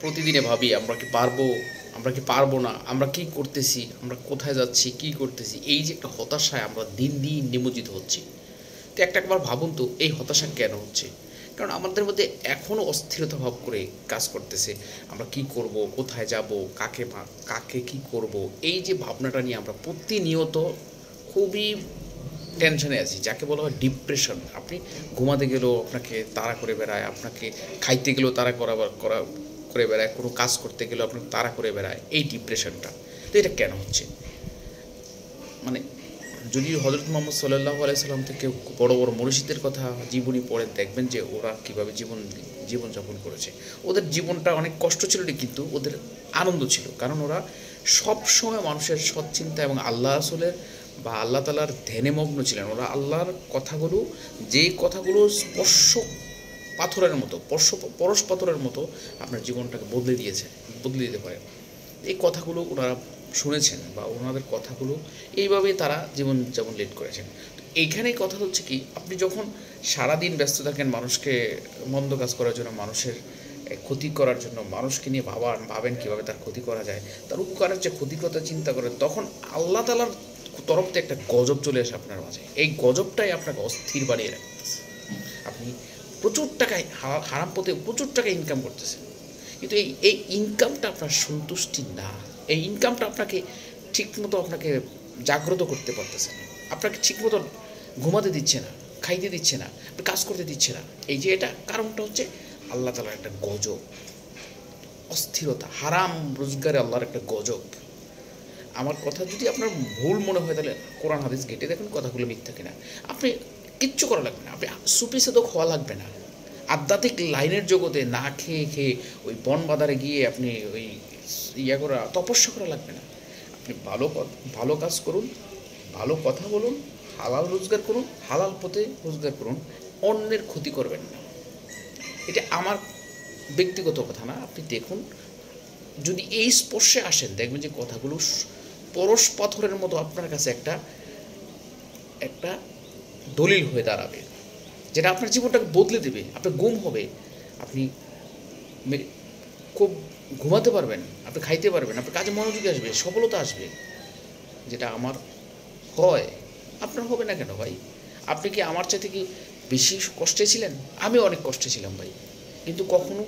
প্রতিদিনে ভাবি আমরা কি পারবো না, আমরা কি করতেছি, আমরা কোথায় যাচ্ছি, কি করতেছি, এই যে একটা হতাশায় আমরা দিন দিন নিমজ্জিত হচ্ছি। তো একবার ভাবুন তো এই হতাশা কেন হচ্ছে? কারণ আমাদের মধ্যে এখনও অস্থিরতা ভাব করে কাজ করতেছে। আমরা কি করব, কোথায় যাব, কাকে কি করব, এই যে ভাবনাটা নিয়ে আমরা প্রতিনিয়ত খুবই টেনশনে আছি, যাকে বলা হয় ডিপ্রেশন। আপনি ঘুমাতে গেলেও আপনাকে তাড়া করে বেড়ায়, আপনাকে খাইতে গেলেও তাড়া করে বেড়ায়, কোনো কাজ করতে গেলেও আপনাকে তাড়া করে বেড়ায়, এই ডিপ্রেশনটা। তো এটা কেন হচ্ছে? মানে যদি হজরত মোহাম্মদ সাল্লাল্লাহু আলাইহি সাল্লাম থেকে বড় বড় মনীষীদের কথা জীবনী পড়ে দেখবেন যে ওরা কীভাবে জীবনযাপন করেছে। ওদের জীবনটা অনেক কষ্ট ছিল, কিন্তু ওদের আনন্দ ছিল, কারণ ওরা সবসময় মানুষের সৎচিন্তা এবং আল্লাহ রাসূলের বা আল্লাহ তাআলার ধ্যানে মগ্ন ছিলেন। ওরা আল্লাহর কথাগুলো, যেই কথাগুলো পরশ পাথরের মতো আপনার জীবনটাকে বদলে দিতে পারে। এই কথাগুলো ওনারা শুনেছেন বা ওনাদের কথাগুলো এইভাবেই তারা জীবনযাপন লিড করেছেন। তো এইখানেই কথা হচ্ছে কি, আপনি যখন সারাদিন ব্যস্ত থাকেন মানুষকে মন্দ কাজ করার জন্য, মানুষের ক্ষতি করার জন্য, মানুষকে নিয়ে ভাবেন কীভাবে তার ক্ষতি করা যায়, তার উপকারের যে ক্ষতির কথা চিন্তা করেন, তখন আল্লাহ তাআলার তরফ থেকে একটা গজব চলে আসে আপনার মাঝে। এই গজবটাই আপনাকে অস্থির বানিয়ে রাখতেছে। আপনি প্রচুর টাকায় হারাম পথে প্রচুর টাকা ইনকাম করতেছেন, কিন্তু এই ইনকামটা আপনার সন্তুষ্টি না। এই ইনকামটা আপনাকে ঠিকমতো জাগ্রত করতে পারতেছে না, আপনাকে ঠিকমতো ঘুমাতে দিচ্ছে না, খাইতে দিচ্ছে না, কাজ করতে দিচ্ছে না। এই যে এটা কারণটা হচ্ছে আল্লাহ তাআলার একটা গজব, অস্থিরতা, হারাম রোজগারে আল্লাহর একটা গজব। আমার কথা যদি আপনার ভুল মনে হয়, তাহলে কোরআন হাদিস ঘেঁটে দেখুন কথাগুলো মিথ্যা কিনা। আপনি কিচ্ছু করা লাগবে না, আপনি সুফি সাধক হওয়া লাগবে না, আধ্যাত্মিক লাইনের জগতে না খেয়ে ওই বন বাজারে গিয়ে আপনি ওই তপস্যা করা লাগবে না। আপনি ভালো কাজ করুন, ভালো কথা বলুন, হালাল রোজগার করুন, হালাল পথে রোজগার করুন, অন্যের ক্ষতি করবেন না। এটা আমার ব্যক্তিগত কথা না। আপনি দেখুন, যদি এই স্পর্শে আসেন, দেখবেন যে কথাগুলো পরশ পাথরের মতো আপনার কাছে একটা দলিল হয়ে দাঁড়াবে, যেটা আপনার জীবনটাকে বদলে দেবে। আপনার গুম হবে, আপনি খুব ঘুমাতে পারবেন, আপনি খাইতে পারবেন, আপনার কাজে মনোযোগী আসবে, সফলতা আসবে। যেটা আমার হয়, আপনার হবে না কেন ভাই? আপনি কি আমার চাইতে কি বেশি কষ্টে ছিলেন? আমিও অনেক কষ্টে ছিলাম ভাই, কিন্তু কখনো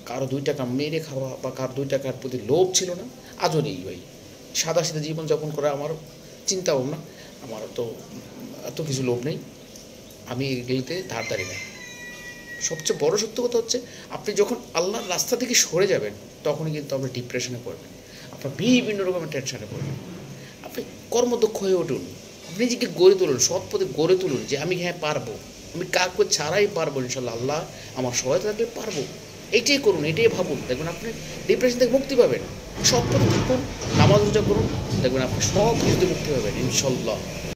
কারো 2 টাকা মেরে খাওয়া বা কারো 2 টাকার প্রতি লোভ ছিল না, আজও নেই ভাই। সাদা জীবনযাপন করা আমার চিন্তা ভাবনা, আমার তো এত কিছু লোভ নেই, আমি এগুলিতে ধারধারি না। সবচেয়ে বড় সত্য কথা হচ্ছে, আপনি যখন আল্লাহর রাস্তা থেকে সরে যাবেন, তখনই কিন্তু আপনি ডিপ্রেশনে পড়বেন, আপনার বিভিন্ন রকমের টেনশনে পড়বেন। আপনি কর্মদক্ষ হয়ে উঠুন, আপনি নিজেকে গড়ে তুলুন, সৎ পথে গড়ে তুলুন, যে আমি হ্যাঁ পারবো, আমি কাউকে ছাড়াই পারবো, ইনশাল্লাহ আল্লাহ আমার সহায়তা থাকলে পারবো। এইটাই করুন, এটাই ভাবুন, দেখবেন আপনি ডিপ্রেশন থেকে মুক্তি পাবেন। সৎ পথে থাকুন, নামাজ রোজা করুন, দেখবেন আপনি সব কিছু মুক্তি পাবেন ইনশাল্লাহ।